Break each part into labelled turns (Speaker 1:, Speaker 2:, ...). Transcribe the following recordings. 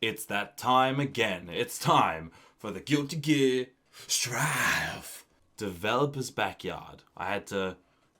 Speaker 1: It's that time again. It's time for the Guilty Gear Strive. Developer's backyard. I had to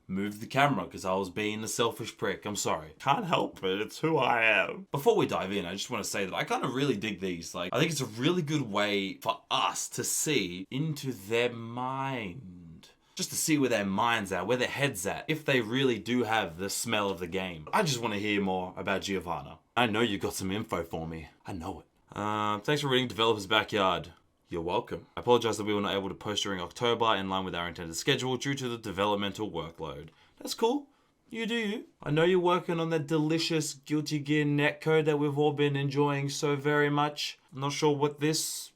Speaker 1: move the camera because I was being a selfish prick. I'm sorry. Can't help it. It's who I am. Before we dive in, I just want to say that I kind of really dig these. I think it's a really good way for us to see into their mind. Just to see where their mind's at, where their head's at, if they really do have the smell of the game. I just want to hear more about Giovanna. I know you got some info for me. I know it. Thanks for reading Developer's Backyard. You're welcome. I apologize that we were not able to post during October in line with our intended schedule due to the developmental workload. That's cool. You do you. I know you're working on that delicious Guilty Gear netcode that we've all been enjoying so very much. I'm not sure what this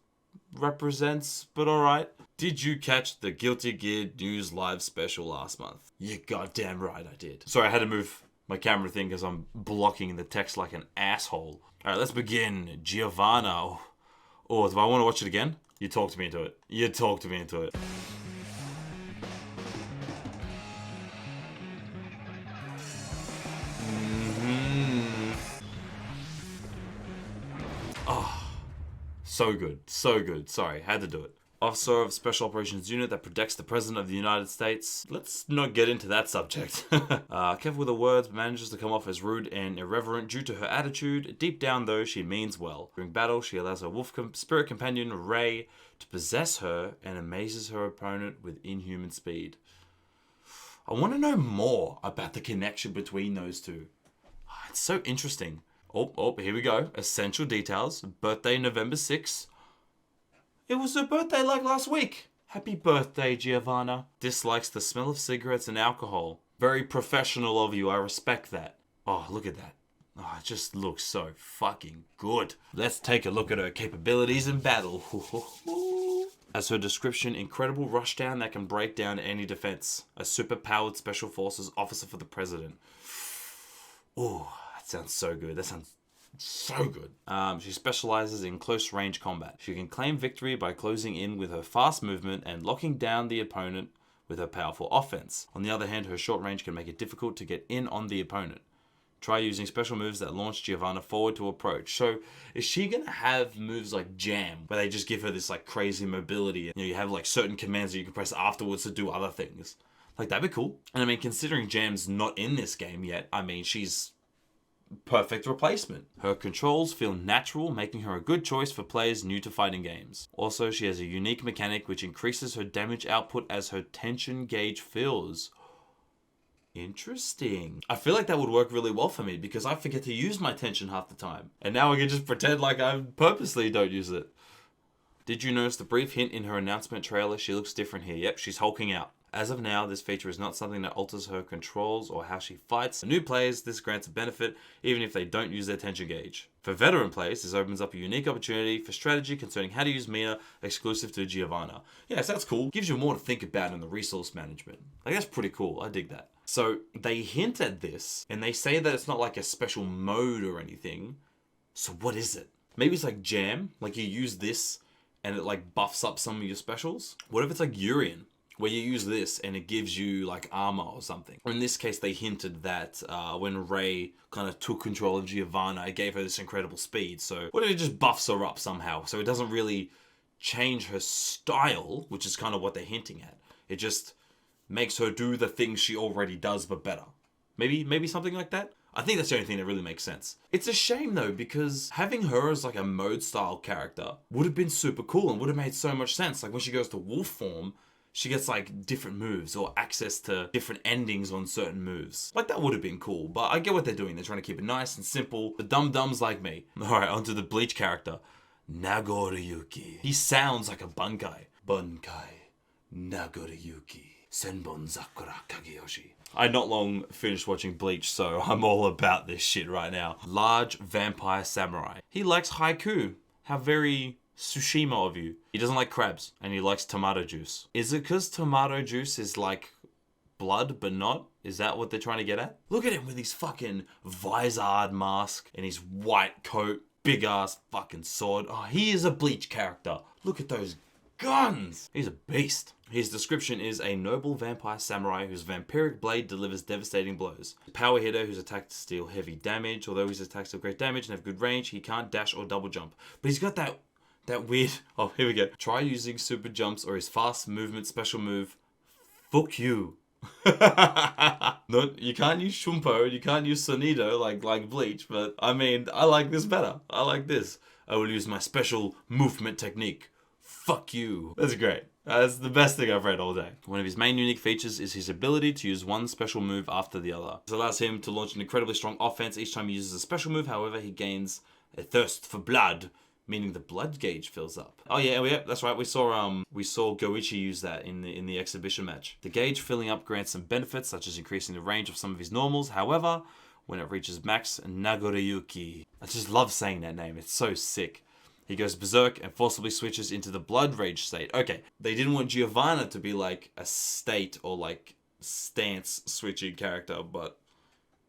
Speaker 1: represents, but alright. Did you catch the Guilty Gear News Live special last month? You're goddamn right I did. Sorry, I had to move my camera thing because I'm blocking the text like an asshole. Alright, let's begin. Giovanna. Oh, do I want to watch it again? You talked me into it. You talked me into it. Oh, so good. So good. Sorry, had to do it. Officer of Special Operations Unit that protects the President of the United States. Let's not get into that subject. Careful with her words, but manages to come off as rude and irreverent due to her attitude. Deep down, though, she means well. During battle, she allows her wolf spirit companion, Ray, to possess her and amazes her opponent with inhuman speed. I want to know more about the connection between those two. It's so interesting. Oh, here we go. Essential details. Birthday, November 6th. It was her birthday like last week. Happy birthday, Giovanna. Dislikes the smell of cigarettes and alcohol. Very professional of you, I respect that. Oh, look at that. Oh, it just looks so fucking good. Let's take a look at her capabilities in battle. As her description, incredible rushdown that can break down any defense. A super-powered Special Forces officer for the President. Oh, that sounds so good. That sounds so good. She specializes in close range combat. She can claim victory by closing in with her fast movement and locking down the opponent with her powerful offense. On the other hand, her short range can make it difficult to get in on the opponent. Try using special moves that launch Giovanna forward to approach. So, is she gonna have moves like Jam, where they just give her this like crazy mobility? You have like certain commands that you can press afterwards to do other things. Like, that'd be cool. And I mean, considering Jam's not in this game yet, I mean, she's perfect replacement. Her controls feel natural, making her a good choice for players new to fighting games. Also, she has a unique mechanic which increases her damage output as her tension gauge fills. Interesting. I feel like that would work really well for me because I forget to use my tension half the time. And now I can just pretend like I purposely don't use it. Did you notice the brief hint in her announcement trailer? She looks different here. Yep, she's hulking out. As of now, this feature is not something that alters her controls or how she fights. For new players, this grants a benefit even if they don't use their tension gauge. For veteran players, this opens up a unique opportunity for strategy concerning how to use Mina exclusive to Giovanna. Yeah, so that's cool. Gives you more to think about in the resource management. Like, that's pretty cool. I dig that. So they hint at this and they say that it's not like a special mode or anything. So what is it? Maybe it's like Jam, like you use this and it like buffs up some of your specials. What if it's like Urien, where you use this and it gives you like armor or something? Or in this case, they hinted that when Ray kind of took control of Giovanna, it gave her this incredible speed. So what if it just buffs her up somehow? So it doesn't really change her style, which is kind of what they're hinting at. It just makes her do the things she already does, but better. Maybe something like that? I think that's the only thing that really makes sense. It's a shame though, because having her as like a mode style character would have been super cool and would have made so much sense. Like when she goes to wolf form, she gets like different moves or access to different endings on certain moves. Like that would have been cool, but I get what they're doing. They're trying to keep it nice and simple. The dum-dums like me. Alright, onto the Bleach character. Nagoriyuki. He sounds like a Bunkai. Bunkai. Nagoriyuki. Senbon Sakura Kageyoshi. I not long finished watching Bleach, so I'm all about this shit right now. Large vampire samurai. He likes haiku. How very Tsushima of you. He doesn't like crabs, and he likes tomato juice. Is it because tomato juice is like blood, but not? Is that what they're trying to get at? Look at him with his fucking visored mask and his white coat, big ass fucking sword. Oh, he is a Bleach character. Look at those guns! He's a beast. His description is a noble vampire samurai whose vampiric blade delivers devastating blows. A power hitter whose attacks deal heavy damage. Although his attacks deal great damage and have good range, he can't dash or double jump. But he's got that weird... Oh, here we go. Try using super jumps or his fast movement special move. Fuck you. No, you can't use Shumpo, you can't use Sonido like Bleach, but I mean, I like this better. I like this. I will use my special movement technique. Fuck you. That's great. That's the best thing I've read all day. One of his main unique features is his ability to use one special move after the other. This allows him to launch an incredibly strong offense each time he uses a special move. However, he gains a thirst for blood, meaning the blood gauge fills up. Oh yeah, that's right. We saw Goichi use that in the exhibition match. The gauge filling up grants some benefits, such as increasing the range of some of his normals. However, when it reaches max Nagoriyuki, I just love saying that name. It's so sick. He goes berserk and forcibly switches into the blood rage state. Okay, they didn't want Giovanna to be like a state or like stance switching character, but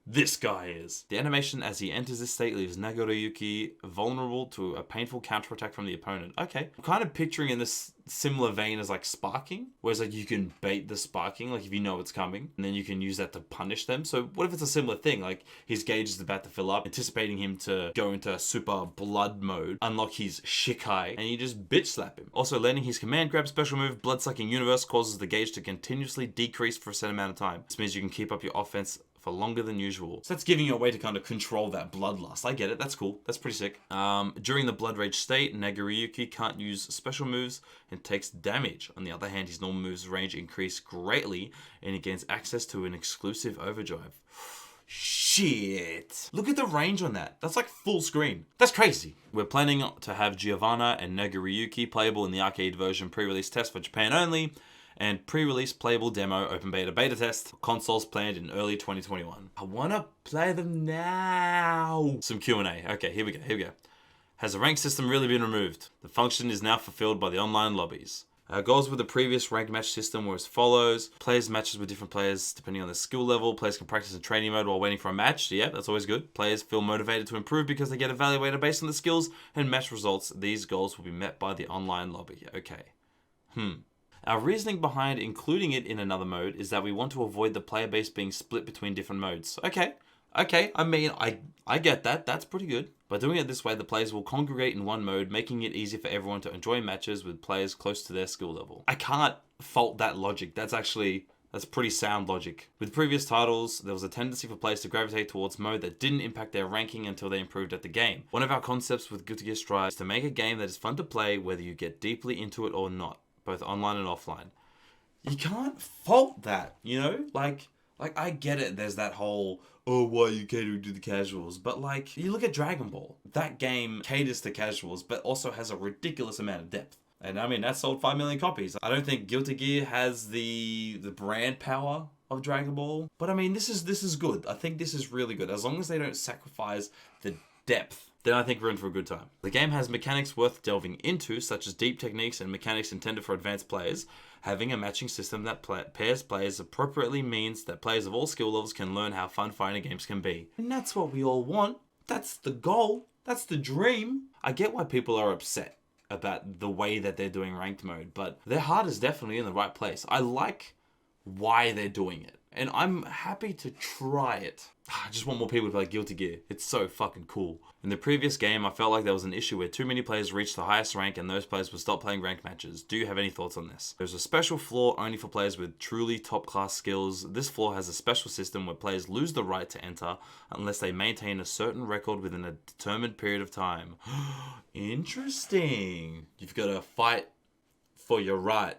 Speaker 1: this guy is. The animation as he enters this state leaves Nagoriyuki vulnerable to a painful counterattack from the opponent. Okay. I'm kind of picturing in this similar vein as like sparking, whereas like you can bait the sparking, like if you know it's coming, and then you can use that to punish them. So what if it's a similar thing? Like his gauge is about to fill up, anticipating him to go into super blood mode, unlock his Shikai, and you just bitch slap him. Also, landing his command grab special move, Blood Sucking Universe, causes the gauge to continuously decrease for a set amount of time. This means you can keep up your offense for longer than usual. So that's giving you a way to kind of control that bloodlust. I get it. That's cool. That's pretty sick. During the blood rage state, Nagoriyuki can't use special moves and takes damage. On the other hand, his normal moves range increase greatly and he gains access to an exclusive overdrive. Shit. Look at the range on that. That's like full screen. That's crazy. We're planning to have Giovanna and Nagoriyuki playable in the arcade version pre-release test for Japan only, and pre-release playable demo open beta test. Consoles planned in early 2021. I want to play them now. Some Q&A. Okay, here we go. Has the rank system really been removed? The function is now fulfilled by the online lobbies. Our goals with the previous ranked match system were as follows. Players matches with different players depending on their skill level. Players can practice in training mode while waiting for a match. Yeah, that's always good. Players feel motivated to improve because they get evaluated based on the skills and match results. These goals will be met by the online lobby. Okay. Our reasoning behind including it in another mode is that we want to avoid the player base being split between different modes. Okay, I mean, I get that. That's pretty good. By doing it this way, the players will congregate in one mode, making it easier for everyone to enjoy matches with players close to their skill level. I can't fault that logic. That's pretty sound logic. With previous titles, there was a tendency for players to gravitate towards mode that didn't impact their ranking until they improved at the game. One of our concepts with Guilty Gear Strive is to make a game that is fun to play whether you get deeply into it or not, both online and offline. You can't fault that, you know? Like I get it, there's that whole, oh, why are you catering to the casuals? But like, you look at Dragon Ball. That game caters to casuals, but also has a ridiculous amount of depth. And I mean, that sold 5 million copies. I don't think Guilty Gear has the brand power of Dragon Ball. But I mean, this is good. I think this is really good. As long as they don't sacrifice the depth, then I think we're in for a good time. The game has mechanics worth delving into, such as deep techniques and mechanics intended for advanced players. Having a matching system that pairs players appropriately means that players of all skill levels can learn how fun fighting games can be. And that's what we all want. That's the goal. That's the dream. I get why people are upset about the way that they're doing ranked mode, but their heart is definitely in the right place. I like why they're doing it, and I'm happy to try it. I just want more people to play Guilty Gear. It's so fucking cool. In the previous game, I felt like there was an issue where too many players reached the highest rank and those players would stop playing ranked matches. Do you have any thoughts on this? There's a special flaw only for players with truly top class skills. This flaw has a special system where players lose the right to enter unless they maintain a certain record within a determined period of time. Interesting. You've got to fight for your right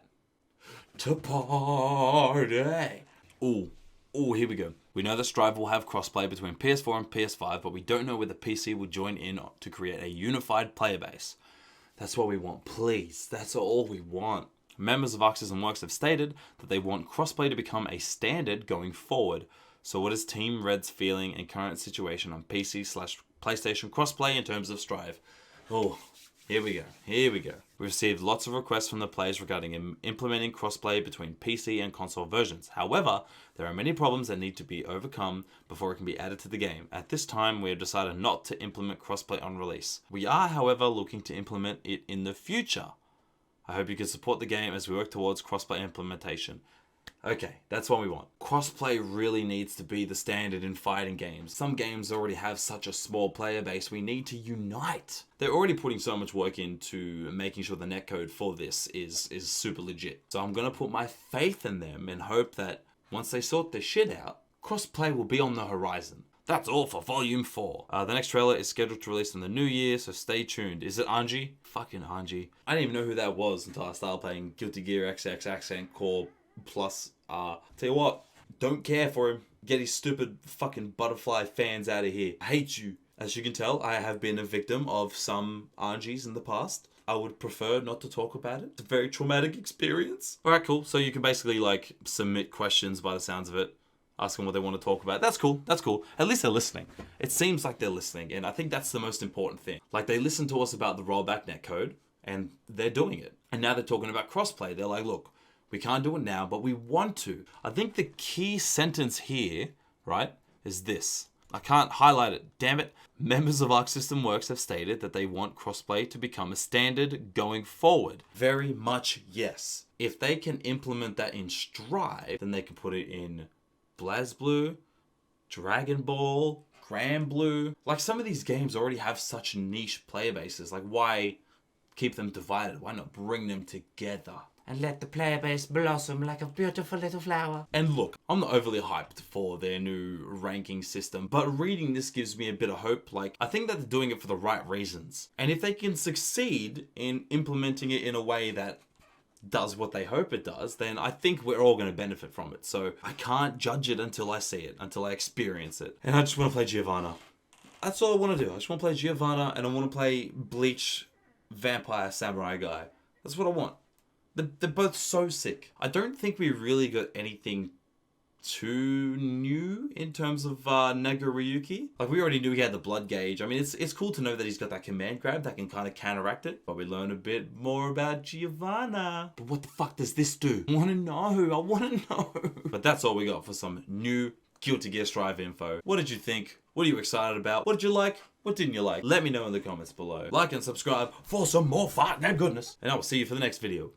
Speaker 1: to party. Ooh, here we go. We know that Strive will have crossplay between PS4 and PS5, but we don't know whether PC will join in to create a unified player base. That's what we want, please. That's all we want. Members of Axis and Works have stated that they want crossplay to become a standard going forward. So what is Team Red's feeling and current situation on PC/PlayStation crossplay in terms of Strive? Oh, here we go. We received lots of requests from the players regarding implementing crossplay between PC and console versions. However, there are many problems that need to be overcome before it can be added to the game. At this time, we have decided not to implement crossplay on release. We are, however, looking to implement it in the future. I hope you can support the game as we work towards crossplay implementation. Okay, that's what we want. Crossplay really needs to be the standard in fighting games. Some games already have such a small player base, we need to unite. They're already putting so much work into making sure the netcode for this is super legit. So I'm gonna put my faith in them and hope that once they sort their shit out, crossplay will be on the horizon. That's all for Volume 4. The next trailer is scheduled to release in the new year, so stay tuned. Is it Anji? Fucking Anji. I didn't even know who that was until I started playing Guilty Gear XX Accent Core Plus. Tell you what, don't care for him. Get his stupid fucking butterfly fans out of here. I hate you. As you can tell, I have been a victim of some Anjis in the past. I would prefer not to talk about it. It's a very traumatic experience. Alright, cool. So you can basically like submit questions by the sounds of it. Ask them what they want to talk about. That's cool. That's cool. At least they're listening. It seems like they're listening, and I think that's the most important thing. Like, they listened to us about the rollback netcode, and they're doing it. And now they're talking about crossplay. They're like, look, we can't do it now, but we want to. I think the key sentence here, right, is this. I can't highlight it. Damn it. Members of Arc System Works have stated that they want crossplay to become a standard going forward. Very much yes. If they can implement that in Strive, then they can put it in BlazBlue, Dragon Ball, Granblue. Like, some of these games already have such niche player bases. Like, why keep them divided? Why not bring them together? And let the player base blossom like a beautiful little flower. And look, I'm not overly hyped for their new ranking system, but reading this gives me a bit of hope. Like, I think that they're doing it for the right reasons. And if they can succeed in implementing it in a way that does what they hope it does, then I think we're all going to benefit from it. So I can't judge it until I see it, until I experience it. And I just want to play Giovanna. That's all I want to do. I just want to play Giovanna, and I want to play Bleach Vampire Samurai Guy. That's what I want. They're both so sick. I don't think we really got anything too new in terms of Nagoriyuki. Like, we already knew he had the blood gauge. I mean, it's cool to know that he's got that command grab that can kind of counteract it. But we learn a bit more about Giovanna. But what the fuck does this do? I want to know. But that's all we got for some new Guilty Gear Strive info. What did you think? What are you excited about? What did you like? What didn't you like? Let me know in the comments below. Like and subscribe for some more fighting and goodness. And I will see you for the next video.